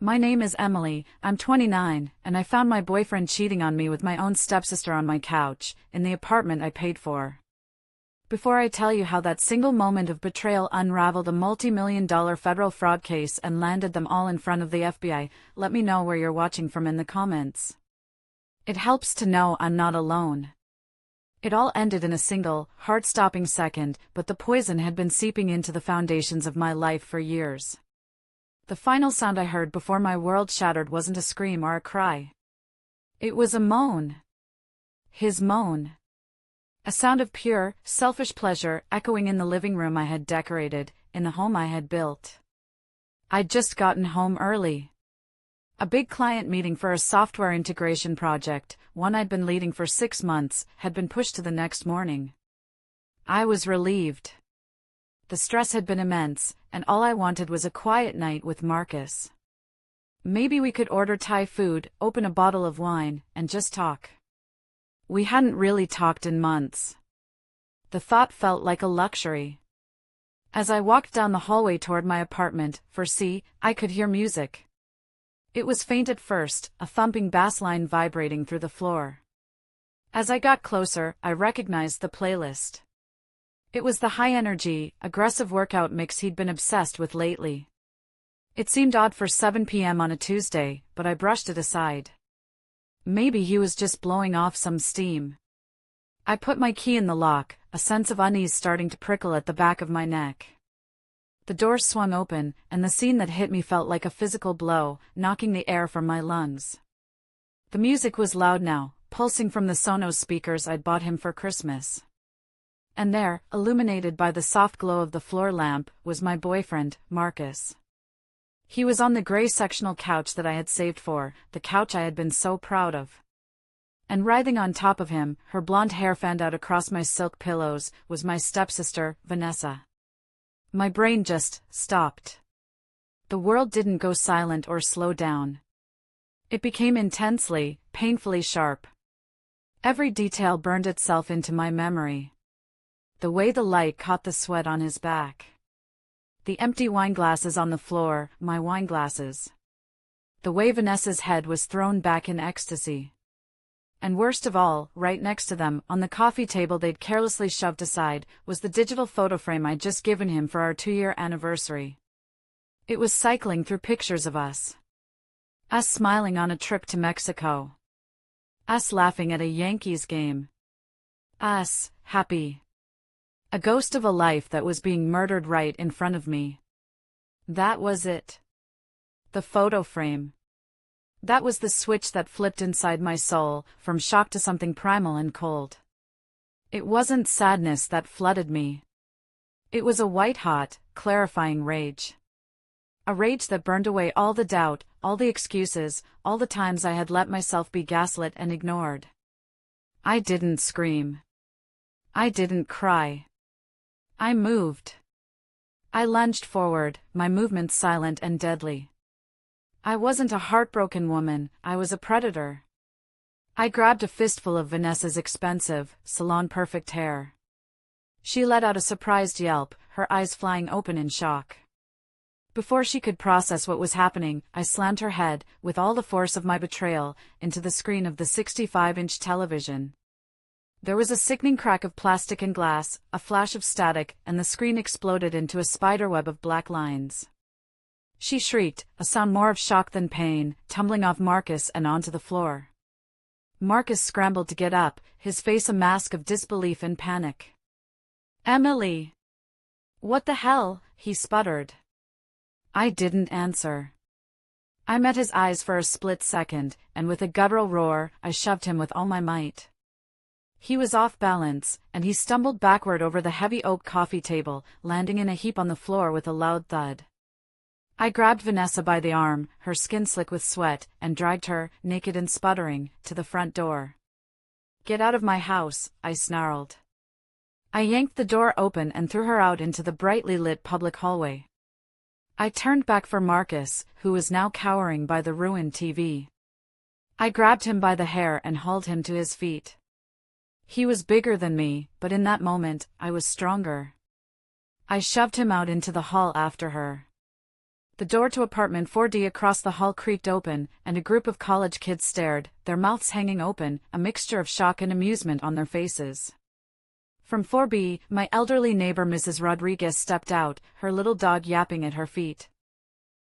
My name is Emily, I'm 29, and I found my boyfriend cheating on me with my own stepsister on my couch, in the apartment I paid for. Before I tell you how that single moment of betrayal unraveled a multi-million-dollar federal fraud case and landed them all in front of the FBI, let me know where you're watching from in the comments. It helps to know I'm not alone. It all ended in a single, heart-stopping second, but the poison had been seeping into the foundations of my life for years. The final sound I heard before my world shattered wasn't a scream or a cry. It was a moan. His moan. A sound of pure, selfish pleasure echoing in the living room I had decorated, in the home I had built. I'd just gotten home early. A big client meeting for a software integration project, one I'd been leading for 6 months, had been pushed to the next morning. I was relieved. The stress had been immense, and all I wanted was a quiet night with Marcus. Maybe we could order Thai food, open a bottle of wine, and just talk. We hadn't really talked in months. The thought felt like a luxury. As I walked down the hallway toward my apartment, I could hear music. It was faint at first, a thumping bass line vibrating through the floor. As I got closer, I recognized the playlist. It was the high-energy, aggressive workout mix he'd been obsessed with lately. It seemed odd for 7 p.m. on a Tuesday, but I brushed it aside. Maybe he was just blowing off some steam. I put my key in the lock, a sense of unease starting to prickle at the back of my neck. The door swung open, and the scene that hit me felt like a physical blow, knocking the air from my lungs. The music was loud now, pulsing from the Sonos speakers I'd bought him for Christmas. And there, illuminated by the soft glow of the floor lamp, was my boyfriend, Marcus. He was on the gray sectional couch that I had saved for, the couch I had been so proud of. And writhing on top of him, her blonde hair fanned out across my silk pillows, was my stepsister, Vanessa. My brain just stopped. The world didn't go silent or slow down. It became intensely, painfully sharp. Every detail burned itself into my memory. The way the light caught the sweat on his back. The empty wine glasses on the floor, my wine glasses. The way Vanessa's head was thrown back in ecstasy. And worst of all, right next to them, on the coffee table they'd carelessly shoved aside, was the digital photo frame I'd just given him for our 2-year anniversary. It was cycling through pictures of us. Us smiling on a trip to Mexico. Us laughing at a Yankees game. Us, happy. A ghost of a life that was being murdered right in front of me. That was it. The photo frame. That was the switch that flipped inside my soul, from shock to something primal and cold. It wasn't sadness that flooded me. It was a white-hot, clarifying rage. A rage that burned away all the doubt, all the excuses, all the times I had let myself be gaslit and ignored. I didn't scream. I didn't cry. I moved. I lunged forward, my movements silent and deadly. I wasn't a heartbroken woman, I was a predator. I grabbed a fistful of Vanessa's expensive, salon-perfect hair. She let out a surprised yelp, her eyes flying open in shock. Before she could process what was happening, I slammed her head, with all the force of my betrayal, into the screen of the 65-inch television. There was a sickening crack of plastic and glass, a flash of static, and the screen exploded into a spiderweb of black lines. She shrieked, a sound more of shock than pain, tumbling off Marcus and onto the floor. Marcus scrambled to get up, his face a mask of disbelief and panic. "Emily! What the hell?" he sputtered. I didn't answer. I met his eyes for a split second, and with a guttural roar, I shoved him with all my might. He was off balance, and he stumbled backward over the heavy oak coffee table, landing in a heap on the floor with a loud thud. I grabbed Vanessa by the arm, her skin slick with sweat, and dragged her, naked and sputtering, to the front door. "Get out of my house," I snarled. I yanked the door open and threw her out into the brightly lit public hallway. I turned back for Marcus, who was now cowering by the ruined TV. I grabbed him by the hair and hauled him to his feet. He was bigger than me, but in that moment, I was stronger. I shoved him out into the hall after her. The door to apartment 4D across the hall creaked open, and a group of college kids stared, their mouths hanging open, a mixture of shock and amusement on their faces. From 4B, my elderly neighbor Mrs. Rodriguez stepped out, her little dog yapping at her feet.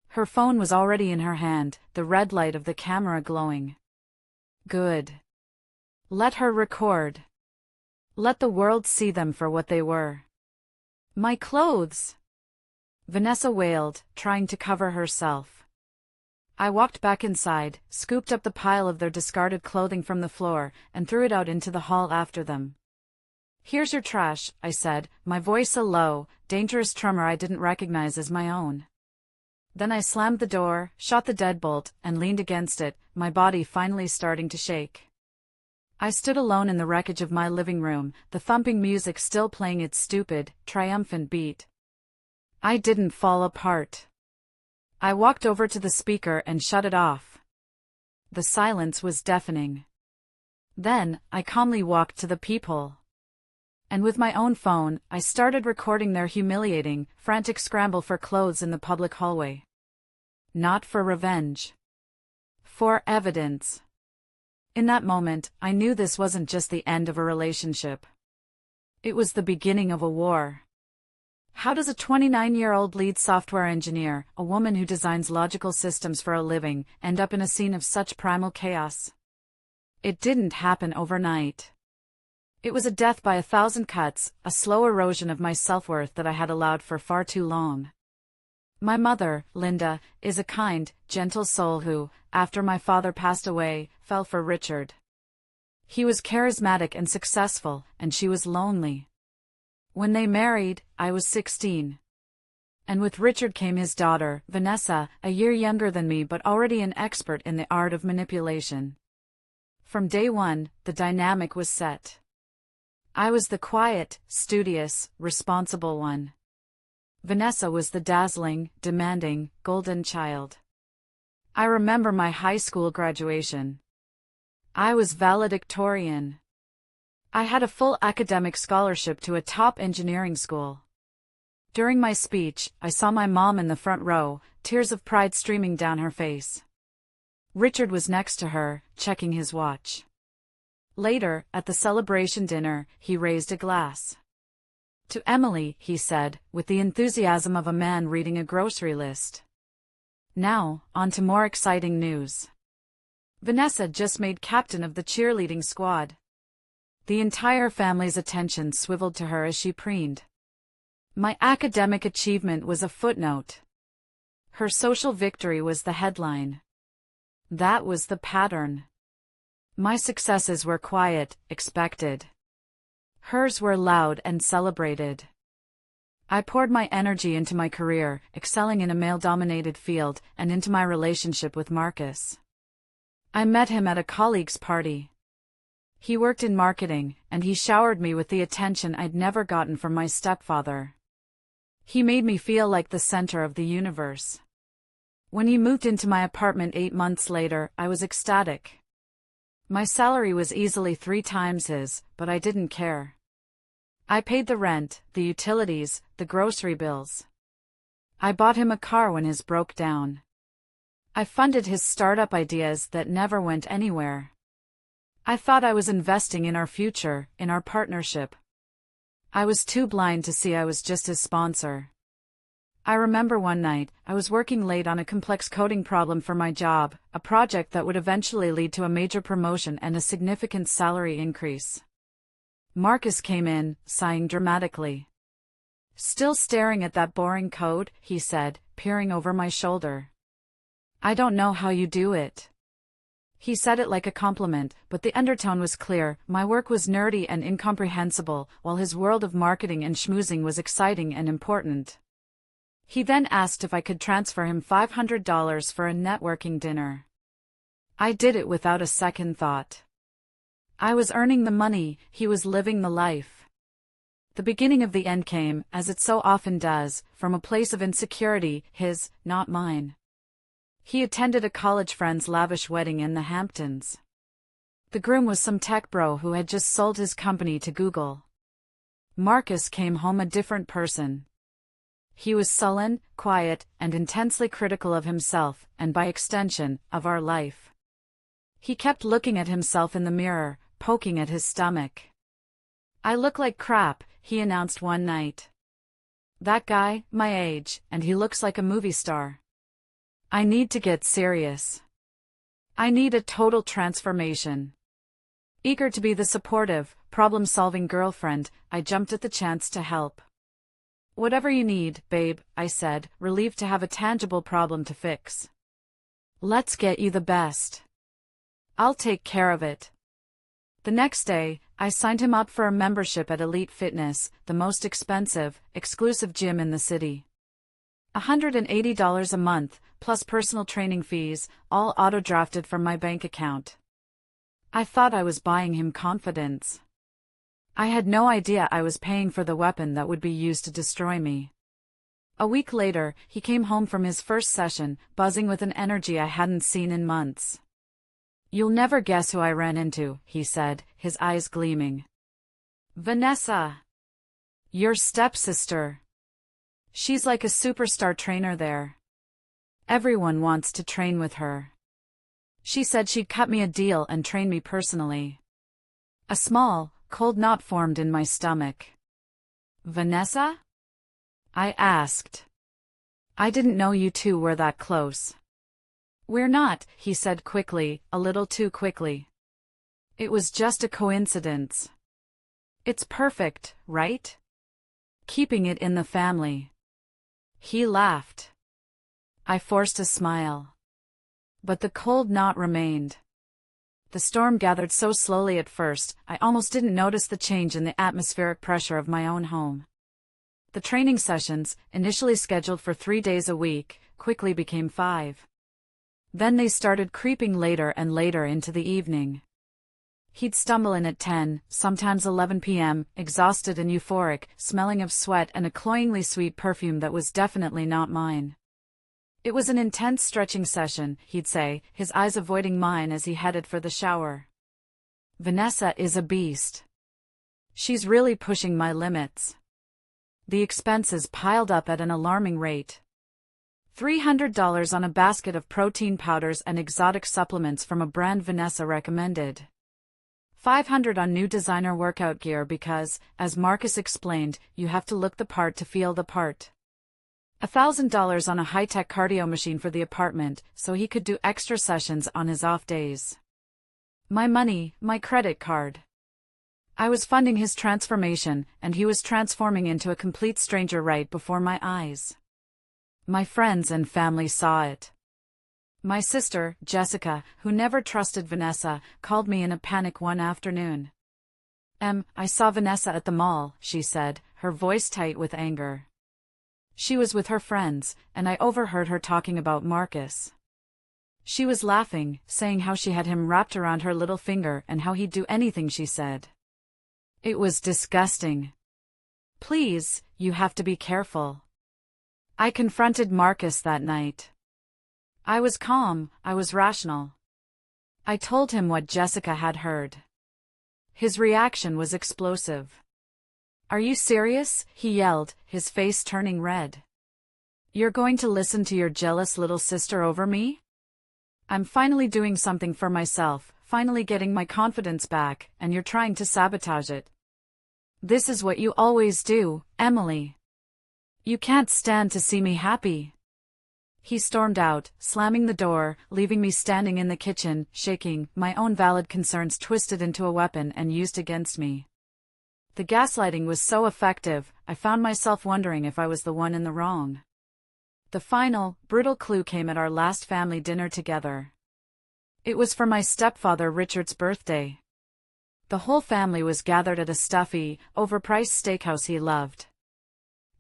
Her phone was already in her hand, the red light of the camera glowing. Good. Let her record. Let the world see them for what they were. My clothes! Vanessa wailed, trying to cover herself. I walked back inside, scooped up the pile of their discarded clothing from the floor, and threw it out into the hall after them. "Here's your trash," I said, my voice a low, dangerous tremor I didn't recognize as my own. Then I slammed the door, shot the deadbolt, and leaned against it, my body finally starting to shake. I stood alone in the wreckage of my living room, the thumping music still playing its stupid, triumphant beat. I didn't fall apart. I walked over to the speaker and shut it off. The silence was deafening. Then, I calmly walked to the peephole. And with my own phone, I started recording their humiliating, frantic scramble for clothes in the public hallway. Not for revenge. For evidence. In that moment, I knew this wasn't just the end of a relationship. It was the beginning of a war. How does a 29-year-old lead software engineer, a woman who designs logical systems for a living, end up in a scene of such primal chaos? It didn't happen overnight. It was a death by 1,000 cuts, a slow erosion of my self-worth that I had allowed for far too long. My mother, Linda, is a kind, gentle soul who, after my father passed away, fell for Richard. He was charismatic and successful, and she was lonely. When they married, I was 16. And with Richard came his daughter, Vanessa, a year younger than me but already an expert in the art of manipulation. From day one, the dynamic was set. I was the quiet, studious, responsible one. Vanessa was the dazzling, demanding, golden child. I remember my high school graduation. I was valedictorian. I had a full academic scholarship to a top engineering school. During my speech, I saw my mom in the front row, tears of pride streaming down her face. Richard was next to her, checking his watch. Later, at the celebration dinner, he raised a glass. "To Emily," he said, with the enthusiasm of a man reading a grocery list. Now, on to more exciting news. Vanessa just made captain of the cheerleading squad. The entire family's attention swiveled to her as she preened. My academic achievement was a footnote. Her social victory was the headline. That was the pattern. My successes were quiet, expected. Hers were loud and celebrated. I poured my energy into my career, excelling in a male-dominated field, and into my relationship with Marcus. I met him at a colleague's party. He worked in marketing, and he showered me with the attention I'd never gotten from my stepfather. He made me feel like the center of the universe. When he moved into my apartment 8 months later, I was ecstatic. My salary was easily 3 times his, but I didn't care. I paid the rent, the utilities, the grocery bills. I bought him a car when his broke down. I funded his startup ideas that never went anywhere. I thought I was investing in our future, in our partnership. I was too blind to see I was just his sponsor. I remember one night, I was working late on a complex coding problem for my job, a project that would eventually lead to a major promotion and a significant salary increase. Marcus came in, sighing dramatically. "Still staring at that boring code?" he said, peering over my shoulder. "I don't know how you do it." He said it like a compliment, but the undertone was clear. My work was nerdy and incomprehensible, while his world of marketing and schmoozing was exciting and important. He then asked if I could transfer him $500 for a networking dinner. I did it without a second thought. I was earning the money, he was living the life. The beginning of the end came, as it so often does, from a place of insecurity, his, not mine. He attended a college friend's lavish wedding in the Hamptons. The groom was some tech bro who had just sold his company to Google. Marcus came home a different person. He was sullen, quiet, and intensely critical of himself, and by extension, of our life. He kept looking at himself in the mirror, poking at his stomach. "I look like crap," he announced one night. "That guy, my age, and he looks like a movie star. I need to get serious. I need a total transformation." Eager to be the supportive, problem-solving girlfriend, I jumped at the chance to help. "Whatever you need, babe," I said, relieved to have a tangible problem to fix. "Let's get you the best. I'll take care of it." The next day, I signed him up for a membership at Elite Fitness, the most expensive, exclusive gym in the city. $180 a month, plus personal training fees, all auto-drafted from my bank account. I thought I was buying him confidence. I had no idea I was paying for the weapon that would be used to destroy me. A week later, he came home from his first session, buzzing with an energy I hadn't seen in months. "You'll never guess who I ran into," he said, his eyes gleaming. "Vanessa. Your stepsister. She's like a superstar trainer there. Everyone wants to train with her. She said she'd cut me a deal and train me personally." A small, cold knot formed in my stomach. "Vanessa?" I asked. "I didn't know you two were that close." "We're not," he said quickly, a little too quickly. "It was just a coincidence. It's perfect, right? Keeping it in the family." He laughed. I forced a smile. But the cold knot remained. The storm gathered so slowly at first, I almost didn't notice the change in the atmospheric pressure of my own home. The training sessions, initially scheduled for 3 days a week, quickly became 5. Then they started creeping later and later into the evening. He'd stumble in at 10, sometimes 11 p.m., exhausted and euphoric, smelling of sweat and a cloyingly sweet perfume that was definitely not mine. "It was an intense stretching session," he'd say, his eyes avoiding mine as he headed for the shower. "Vanessa is a beast. She's really pushing my limits." The expenses piled up at an alarming rate. $300 on a basket of protein powders and exotic supplements from a brand Vanessa recommended. $500 on new designer workout gear because, as Marcus explained, you have to look the part to feel the part. $1,000 on a high-tech cardio machine for the apartment, so he could do extra sessions on his off days. My money, my credit card. I was funding his transformation, and he was transforming into a complete stranger right before my eyes. My friends and family saw it. My sister, Jessica, who never trusted Vanessa, called me in a panic one afternoon. I saw Vanessa at the mall," she said, her voice tight with anger. She was with her friends, and I overheard her talking about Marcus. She was laughing, saying how she had him wrapped around her little finger and how he'd do anything she said. It was disgusting. "Please, you have to be careful." I confronted Marcus that night. I was calm, I was rational. I told him what Jessica had heard. His reaction was explosive. "Are you serious?" he yelled, his face turning red. "You're going to listen to your jealous little sister over me? I'm finally doing something for myself, finally getting my confidence back, and you're trying to sabotage it. This is what you always do, Emily. You can't stand to see me happy." He stormed out, slamming the door, leaving me standing in the kitchen, shaking, my own valid concerns twisted into a weapon and used against me. The gaslighting was so effective, I found myself wondering if I was the one in the wrong. The final, brutal clue came at our last family dinner together. It was for my stepfather Richard's birthday. The whole family was gathered at a stuffy, overpriced steakhouse he loved.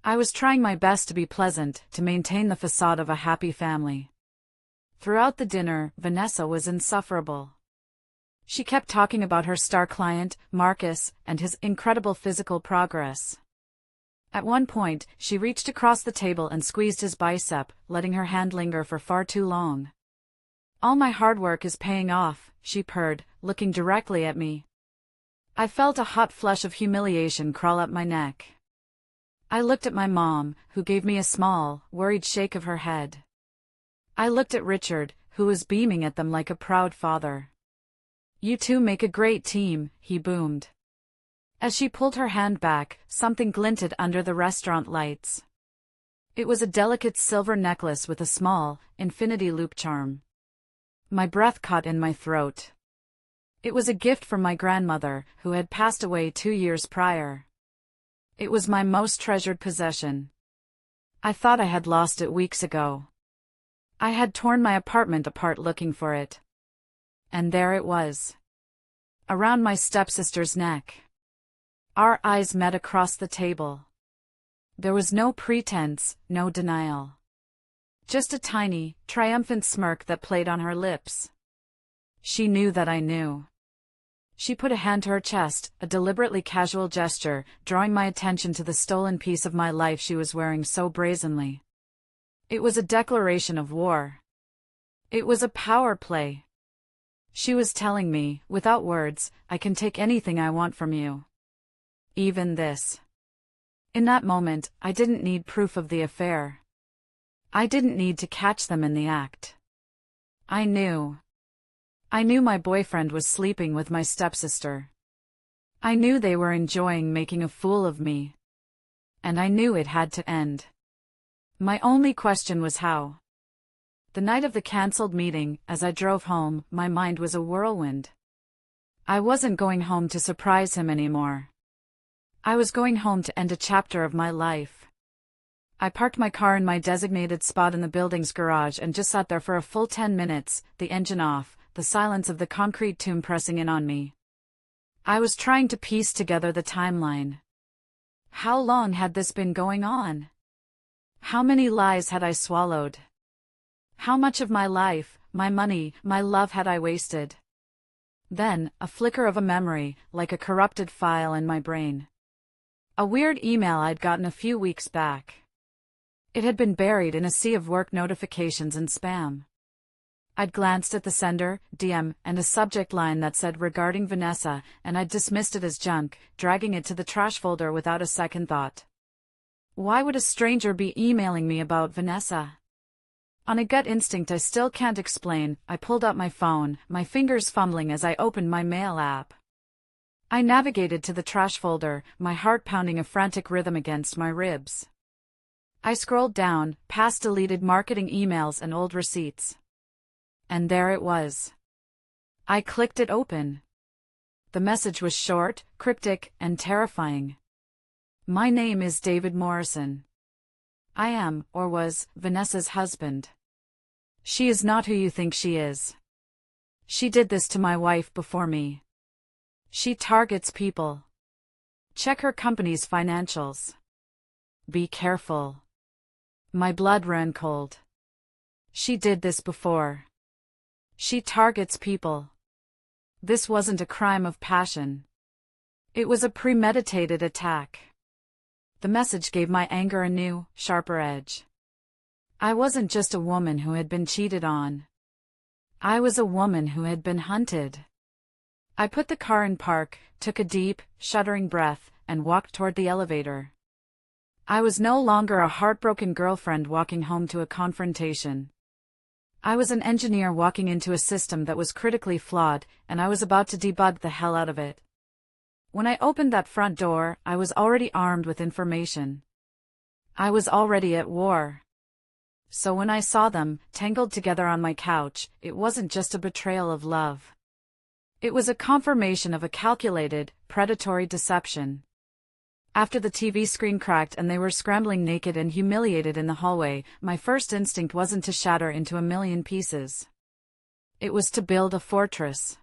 I was trying my best to be pleasant, to maintain the facade of a happy family. Throughout the dinner, Vanessa was insufferable. She kept talking about her star client, Marcus, and his incredible physical progress. At one point, she reached across the table and squeezed his bicep, letting her hand linger for far too long. "All my hard work is paying off," she purred, looking directly at me. I felt a hot flush of humiliation crawl up my neck. I looked at my mom, who gave me a small, worried shake of her head. I looked at Richard, who was beaming at them like a proud father. "You two make a great team," he boomed. As she pulled her hand back, something glinted under the restaurant lights. It was a delicate silver necklace with a small, infinity loop charm. My breath caught in my throat. It was a gift from my grandmother, who had passed away 2 years prior. It was my most treasured possession. I thought I had lost it weeks ago. I had torn my apartment apart looking for it. And there it was. Around my stepsister's neck. Our eyes met across the table. There was no pretense, no denial. Just a tiny, triumphant smirk that played on her lips. She knew that I knew. She put a hand to her chest, a deliberately casual gesture, drawing my attention to the stolen piece of my life she was wearing so brazenly. It was a declaration of war. It was a power play. She was telling me, without words, I can take anything I want from you. Even this. In that moment, I didn't need proof of the affair. I didn't need to catch them in the act. I knew. I knew my boyfriend was sleeping with my stepsister. I knew they were enjoying making a fool of me. And I knew it had to end. My only question was how. The night of the cancelled meeting, as I drove home, my mind was a whirlwind. I wasn't going home to surprise him anymore. I was going home to end a chapter of my life. I parked my car in my designated spot in the building's garage and just sat there for a full 10 minutes, the engine off, the silence of the concrete tomb pressing in on me. I was trying to piece together the timeline. How long had this been going on? How many lies had I swallowed? How much of my life, my money, my love had I wasted? Then, a flicker of a memory, like a corrupted file in my brain. A weird email I'd gotten a few weeks back. It had been buried in a sea of work notifications and spam. I'd glanced at the sender, DM, and a subject line that said regarding Vanessa, and I'd dismissed it as junk, dragging it to the trash folder without a second thought. Why would a stranger be emailing me about Vanessa? On a gut instinct I still can't explain, I pulled out my phone, my fingers fumbling as I opened my mail app. I navigated to the trash folder, my heart pounding a frantic rhythm against my ribs. I scrolled down, past deleted marketing emails and old receipts. And there it was. I clicked it open. The message was short, cryptic, and terrifying. My name is David Morrison. I am, or was, Vanessa's husband. She is not who you think she is. She did this to my wife before me. She targets people. Check her company's financials. Be careful. My blood ran cold. She did this before. She targets people. This wasn't a crime of passion. It was a premeditated attack. The message gave my anger a new, sharper edge. I wasn't just a woman who had been cheated on. I was a woman who had been hunted. I put the car in park, took a deep, shuddering breath, and walked toward the elevator. I was no longer a heartbroken girlfriend walking home to a confrontation. I was an engineer walking into a system that was critically flawed, and I was about to debug the hell out of it. When I opened that front door, I was already armed with information. I was already at war. So when I saw them, tangled together on my couch, it wasn't just a betrayal of love. It was a confirmation of a calculated, predatory deception. After the TV screen cracked and they were scrambling naked and humiliated in the hallway, my first instinct wasn't to shatter into a million pieces. It was to build a fortress.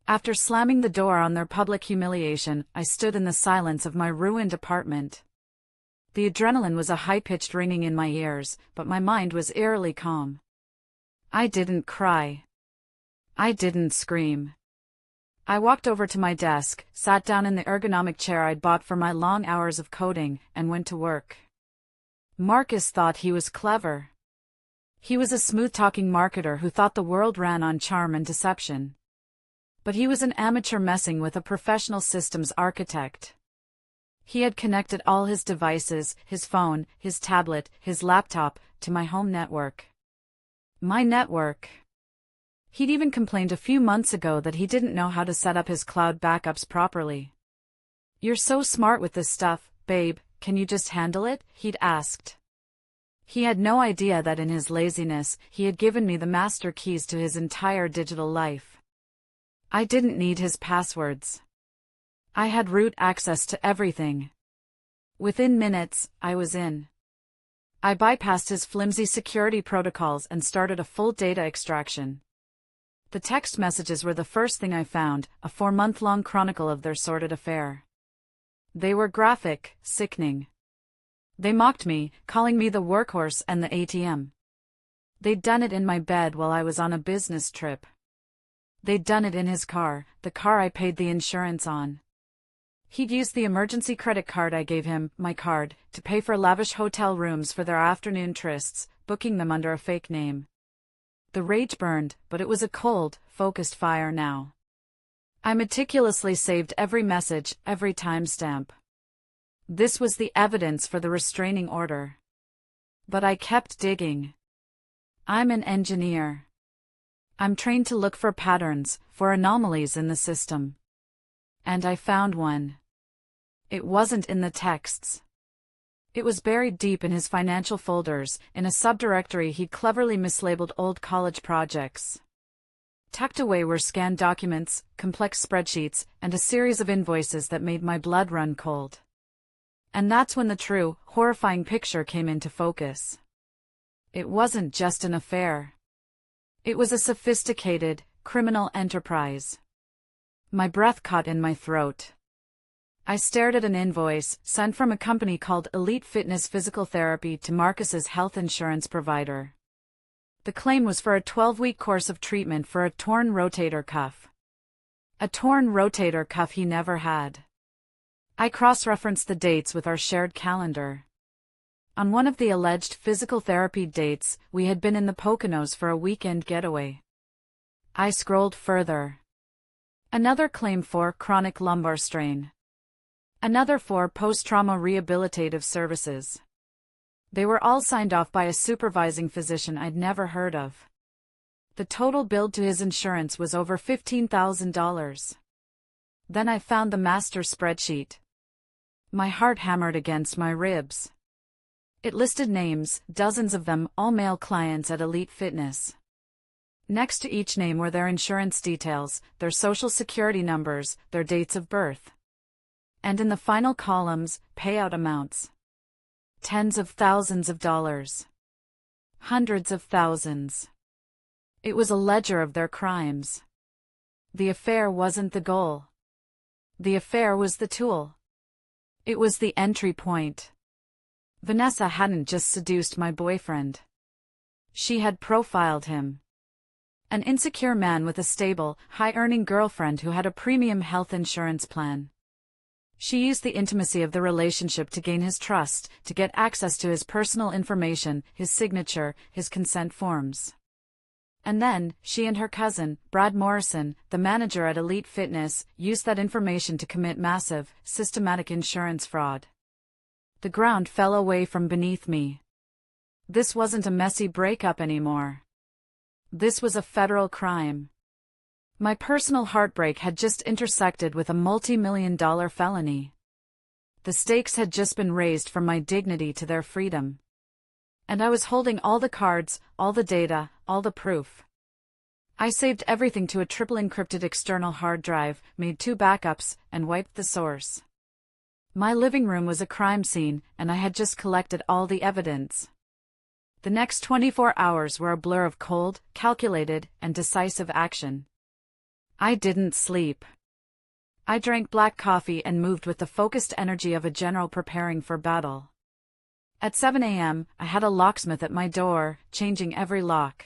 After slamming the door on their public humiliation, I stood in the silence of my ruined apartment. The adrenaline was a high-pitched ringing in my ears, but my mind was eerily calm. I didn't cry. I didn't scream. I walked over to my desk, sat down in the ergonomic chair I'd bought for my long hours of coding, and went to work. Marcus thought he was clever. He was a smooth-talking marketer who thought the world ran on charm and deception. But he was an amateur messing with a professional systems architect. He had connected all his devices, his phone, his tablet, his laptop, to my home network. My network. He'd even complained a few months ago that he didn't know how to set up his cloud backups properly. "You're so smart with this stuff, babe, can you just handle it?" he'd asked. He had no idea that in his laziness, he had given me the master keys to his entire digital life. I didn't need his passwords. I had root access to everything. Within minutes, I was in. I bypassed his flimsy security protocols and started a full data extraction. The text messages were the first thing I found, a 4-month-long chronicle of their sordid affair. They were graphic, sickening. They mocked me, calling me the workhorse and the ATM. They'd done it in my bed while I was on a business trip. They'd done it in his car, the car I paid the insurance on. He'd used the emergency credit card I gave him, my card, to pay for lavish hotel rooms for their afternoon trysts, booking them under a fake name. The rage burned, but it was a cold, focused fire now. I meticulously saved every message, every timestamp. This was the evidence for the restraining order. But I kept digging. I'm an engineer. I'm trained to look for patterns, for anomalies in the system. And I found one. It wasn't in the texts. It was buried deep in his financial folders, in a subdirectory he'd cleverly mislabeled old college projects. Tucked away were scanned documents, complex spreadsheets, and a series of invoices that made my blood run cold. And that's when the true, horrifying picture came into focus. It wasn't just an affair. It was a sophisticated, criminal enterprise. My breath caught in my throat. I stared at an invoice, sent from a company called Elite Fitness Physical Therapy to Marcus's health insurance provider. The claim was for a 12-week course of treatment for a torn rotator cuff. A torn rotator cuff he never had. I cross-referenced the dates with our shared calendar. On one of the alleged physical therapy dates, we had been in the Poconos for a weekend getaway. I scrolled further. Another claim for chronic lumbar strain. Another for post-trauma rehabilitative services. They were all signed off by a supervising physician I'd never heard of. The total billed to his insurance was over $15,000. Then I found the master spreadsheet. My heart hammered against my ribs. It listed names, dozens of them, all male clients at Elite Fitness. Next to each name were their insurance details, their social security numbers, their dates of birth. And in the final columns, payout amounts. Tens of thousands of dollars. Hundreds of thousands. It was a ledger of their crimes. The affair wasn't the goal. The affair was the tool. It was the entry point. Vanessa hadn't just seduced my boyfriend. She had profiled him. An insecure man with a stable, high-earning girlfriend who had a premium health insurance plan. She used the intimacy of the relationship to gain his trust, to get access to his personal information, his signature, his consent forms. And then, she and her cousin, Brad Morrison, the manager at Elite Fitness, used that information to commit massive, systematic insurance fraud. The ground fell away from beneath me. This wasn't a messy breakup anymore. This was a federal crime. My personal heartbreak had just intersected with a multi-million-dollar felony. The stakes had just been raised from my dignity to their freedom. And I was holding all the cards, all the data, all the proof. I saved everything to a triple encrypted external hard drive, made 2 backups, and wiped the source. My living room was a crime scene, and I had just collected all the evidence. The next 24 hours were a blur of cold, calculated, and decisive action. I didn't sleep. I drank black coffee and moved with the focused energy of a general preparing for battle. At 7 a.m., I had a locksmith at my door, changing every lock.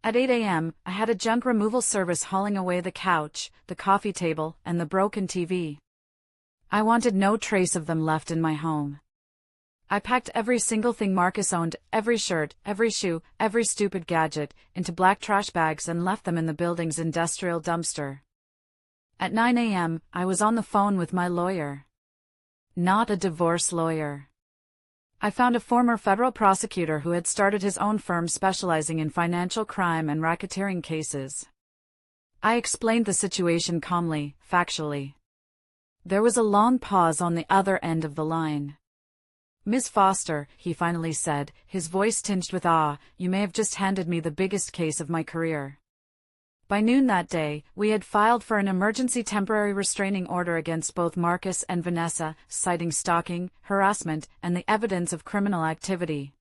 At 8 a.m., I had a junk removal service hauling away the couch, the coffee table, and the broken TV. I wanted no trace of them left in my home. I packed every single thing Marcus owned, every shirt, every shoe, every stupid gadget, into black trash bags and left them in the building's industrial dumpster. At 9 a.m., I was on the phone with my lawyer. Not a divorce lawyer. I found a former federal prosecutor who had started his own firm specializing in financial crime and racketeering cases. I explained the situation calmly, factually. There was a long pause on the other end of the line. "Miss Foster," he finally said, his voice tinged with awe, "you may have just handed me the biggest case of my career." By noon that day, we had filed for an emergency temporary restraining order against both Marcus and Vanessa, citing stalking, harassment, and the evidence of criminal activity.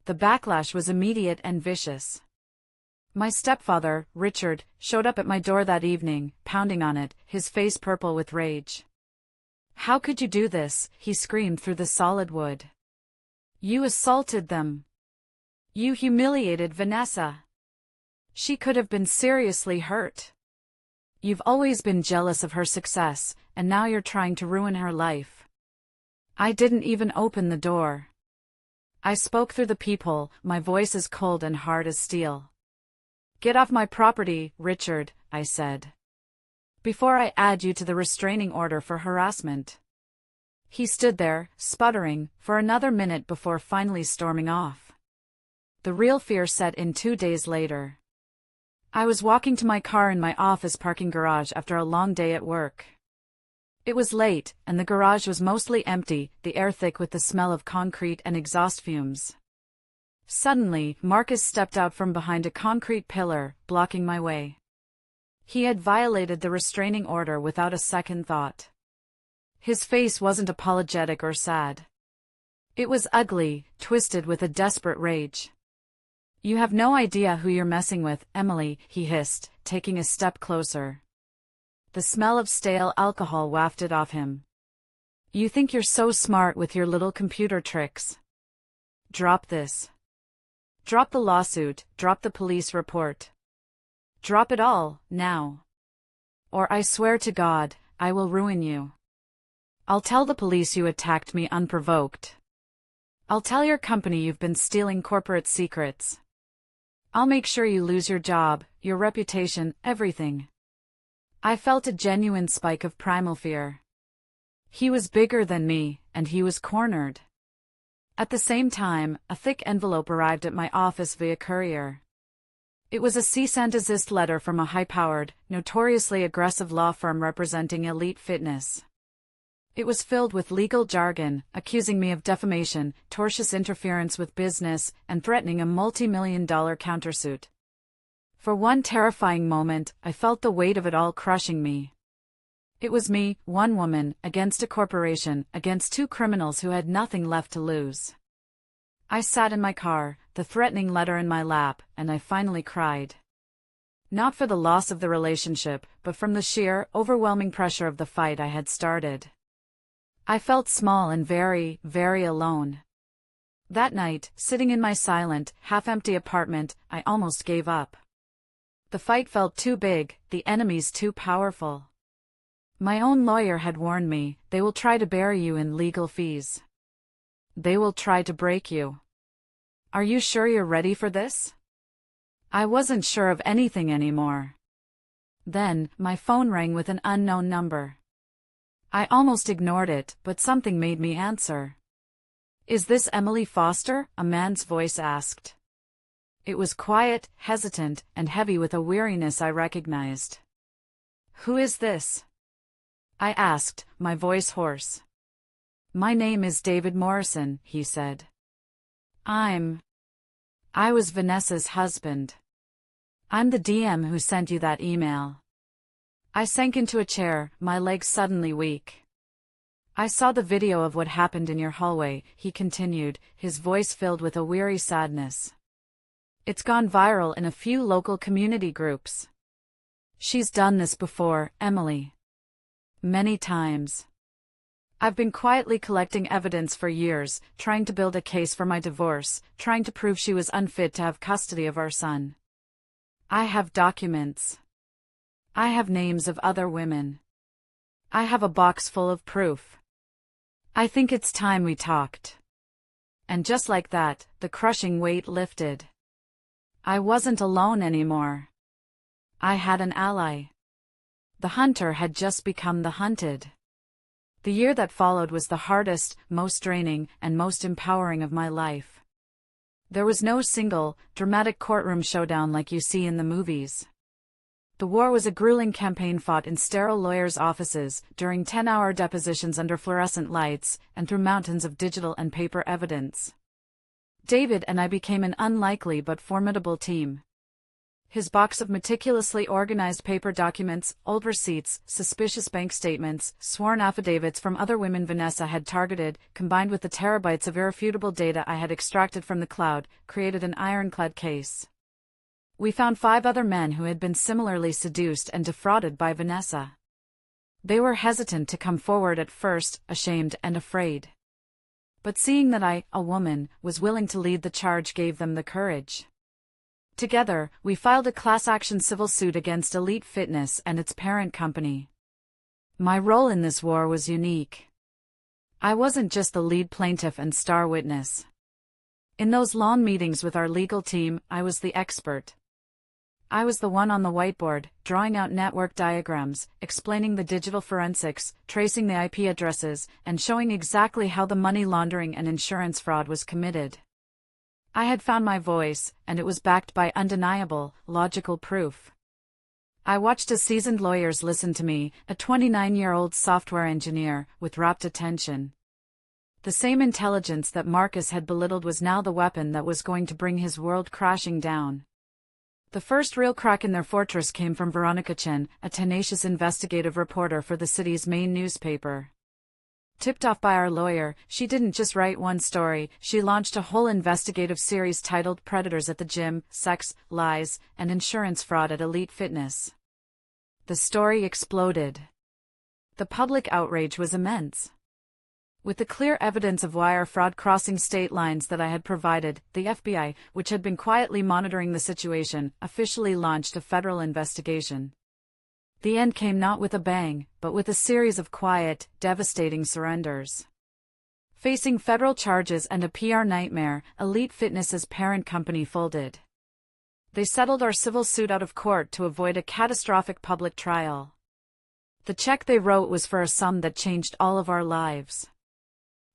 The backlash was immediate and vicious. My stepfather, Richard, showed up at my door that evening, pounding on it, his face purple with rage. "How could you do this?" he screamed through the solid wood. "You assaulted them. You humiliated Vanessa. She could have been seriously hurt. You've always been jealous of her success, and now you're trying to ruin her life." I didn't even open the door. I spoke through the peephole, my voice as cold and hard as steel. "Get off my property, Richard," I said, "before I add you to the restraining order for harassment." He stood there, sputtering, for another minute before finally storming off. The real fear set in 2 days later. I was walking to my car in my office parking garage after a long day at work. It was late, and the garage was mostly empty, the air thick with the smell of concrete and exhaust fumes. Suddenly, Marcus stepped out from behind a concrete pillar, blocking my way. He had violated the restraining order without a second thought. His face wasn't apologetic or sad. It was ugly, twisted with a desperate rage. "You have no idea who you're messing with, Emily," he hissed, taking a step closer. The smell of stale alcohol wafted off him. "You think you're so smart with your little computer tricks? Drop this. Drop the lawsuit, drop the police report. Drop it all, now. Or I swear to God, I will ruin you. I'll tell the police you attacked me unprovoked. I'll tell your company you've been stealing corporate secrets. I'll make sure you lose your job, your reputation, everything." I felt a genuine spike of primal fear. He was bigger than me, and he was cornered. At the same time, a thick envelope arrived at my office via courier. It was a cease and desist letter from a high-powered, notoriously aggressive law firm representing elite fitness. It was filled with legal jargon, accusing me of defamation, tortious interference with business, and threatening a multi-million-dollar countersuit. For one terrifying moment, I felt the weight of it all crushing me. It was me, one woman, against a corporation, against two criminals who had nothing left to lose. I sat in my car, the threatening letter in my lap, and I finally cried. Not for the loss of the relationship, but from the sheer, overwhelming pressure of the fight I had started. I felt small and very, very alone. That night, sitting in my silent, half-empty apartment, I almost gave up. The fight felt too big, the enemies too powerful. My own lawyer had warned me, "They will try to bury you in legal fees. They will try to break you. Are you sure you're ready for this?" I wasn't sure of anything anymore. Then, my phone rang with an unknown number. I almost ignored it, but something made me answer. "Is this Emily Foster?" a man's voice asked. It was quiet, hesitant, and heavy with a weariness I recognized. "Who is this?" I asked, my voice hoarse. "My name is David Morrison," he said. I was Vanessa's husband. I'm the DM who sent you that email." I sank into a chair, my legs suddenly weak. "I saw the video of what happened in your hallway," he continued, his voice filled with a weary sadness. "It's gone viral in a few local community groups. She's done this before, Emily. Many times. I've been quietly collecting evidence for years, trying to build a case for my divorce, trying to prove she was unfit to have custody of our son. I have documents. I have names of other women. I have a box full of proof. I think it's time we talked." And just like that, the crushing weight lifted. I wasn't alone anymore. I had an ally. The hunter had just become the hunted. The year that followed was the hardest, most draining, and most empowering of my life. There was no single, dramatic courtroom showdown like you see in the movies. The war was a grueling campaign fought in sterile lawyers' offices, during 10-hour depositions under fluorescent lights, and through mountains of digital and paper evidence. David and I became an unlikely but formidable team. His box of meticulously organized paper documents, old receipts, suspicious bank statements, sworn affidavits from other women Vanessa had targeted, combined with the terabytes of irrefutable data I had extracted from the cloud, created an ironclad case. We found 5 other men who had been similarly seduced and defrauded by Vanessa. They were hesitant to come forward at first, ashamed and afraid. But seeing that I, a woman, was willing to lead the charge gave them the courage. Together, we filed a class-action civil suit against Elite Fitness and its parent company. My role in this war was unique. I wasn't just the lead plaintiff and star witness. In those long meetings with our legal team, I was the expert. I was the one on the whiteboard, drawing out network diagrams, explaining the digital forensics, tracing the IP addresses, and showing exactly how the money laundering and insurance fraud was committed. I had found my voice, and it was backed by undeniable, logical proof. I watched as seasoned lawyers listen to me, a 29-year-old software engineer, with rapt attention. The same intelligence that Marcus had belittled was now the weapon that was going to bring his world crashing down. The first real crack in their fortress came from Veronica Chen, a tenacious investigative reporter for the city's main newspaper. Tipped off by our lawyer, she didn't just write one story, she launched a whole investigative series titled Predators at the Gym, Sex, Lies, and Insurance Fraud at Elite Fitness. The story exploded. The public outrage was immense. With the clear evidence of wire fraud crossing state lines that I had provided, the FBI, which had been quietly monitoring the situation, officially launched a federal investigation. The end came not with a bang, but with a series of quiet, devastating surrenders. Facing federal charges and a PR nightmare, Elite Fitness's parent company folded. They settled our civil suit out of court to avoid a catastrophic public trial. The check they wrote was for a sum that changed all of our lives.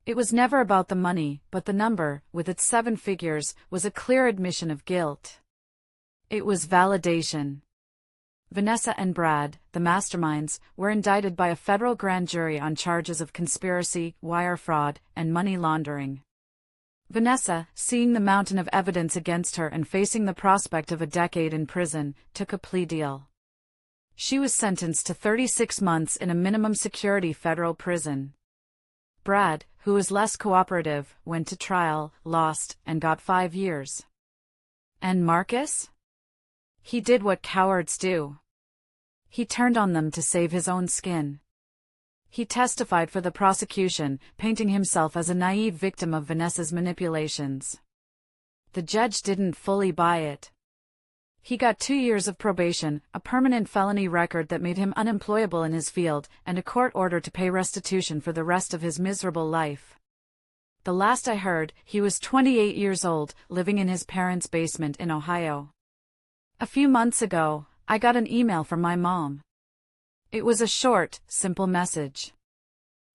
It was never about the money, but the number, with its 7 figures, was a clear admission of guilt. It was validation. Vanessa and Brad, the masterminds, were indicted by a federal grand jury on charges of conspiracy, wire fraud, and money laundering. Vanessa, seeing the mountain of evidence against her and facing the prospect of a decade in prison, took a plea deal. She was sentenced to 36 months in a minimum security federal prison. Brad, who was less cooperative, went to trial, lost, and got 5 years. And Marcus? He did what cowards do. He turned on them to save his own skin. He testified for the prosecution, painting himself as a naive victim of Vanessa's manipulations. The judge didn't fully buy it. He got 2 years of probation, a permanent felony record that made him unemployable in his field, and a court order to pay restitution for the rest of his miserable life. The last I heard, he was 28 years old, living in his parents' basement in Ohio. A few months ago, I got an email from my mom. It was a short, simple message.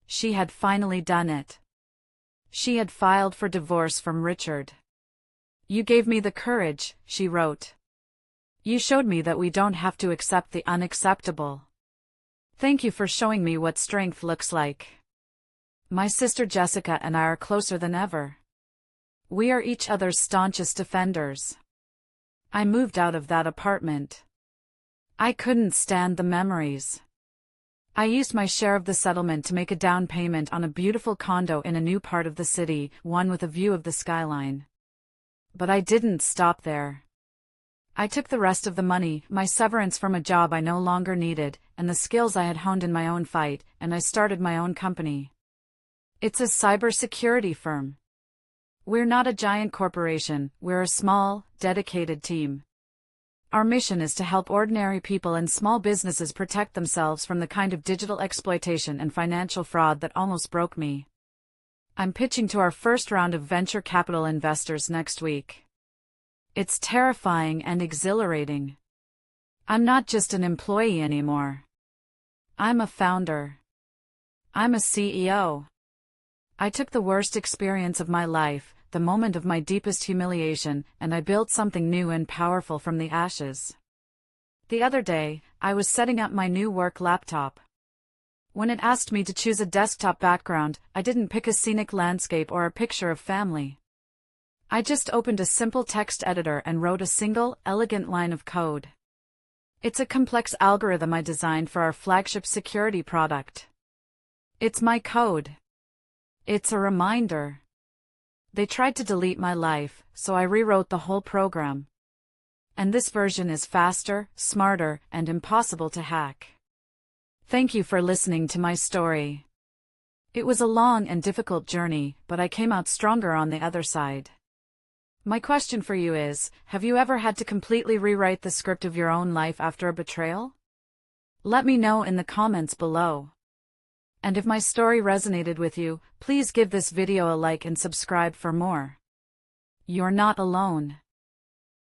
She had finally done it. She had filed for divorce from Richard. "You gave me the courage," she wrote. "You showed me that we don't have to accept the unacceptable. Thank you for showing me what strength looks like. My sister Jessica and I are closer than ever. We are each other's staunchest defenders." I moved out of that apartment. I couldn't stand the memories. I used my share of the settlement to make a down payment on a beautiful condo in a new part of the city, one with a view of the skyline. But I didn't stop there. I took the rest of the money, my severance from a job I no longer needed, and the skills I had honed in my own fight, and I started my own company. It's a cybersecurity firm. We're not a giant corporation, we're a small, dedicated team. Our mission is to help ordinary people and small businesses protect themselves from the kind of digital exploitation and financial fraud that almost broke me. I'm pitching to our first round of venture capital investors next week. It's terrifying and exhilarating. I'm not just an employee anymore. I'm a founder. I'm a CEO. I took the worst experience of my life, the moment of my deepest humiliation, and I built something new and powerful from the ashes. The other day, I was setting up my new work laptop. When it asked me to choose a desktop background, I didn't pick a scenic landscape or a picture of family. I just opened a simple text editor and wrote a single, elegant line of code. It's a complex algorithm I designed for our flagship security product. It's my code. It's a reminder. They tried to delete my life, so I rewrote the whole program. And this version is faster, smarter, and impossible to hack. Thank you for listening to my story. It was a long and difficult journey, but I came out stronger on the other side. My question for you is, have you ever had to completely rewrite the script of your own life after a betrayal? Let me know in the comments below. And if my story resonated with you, please give this video a like and subscribe for more. You're not alone.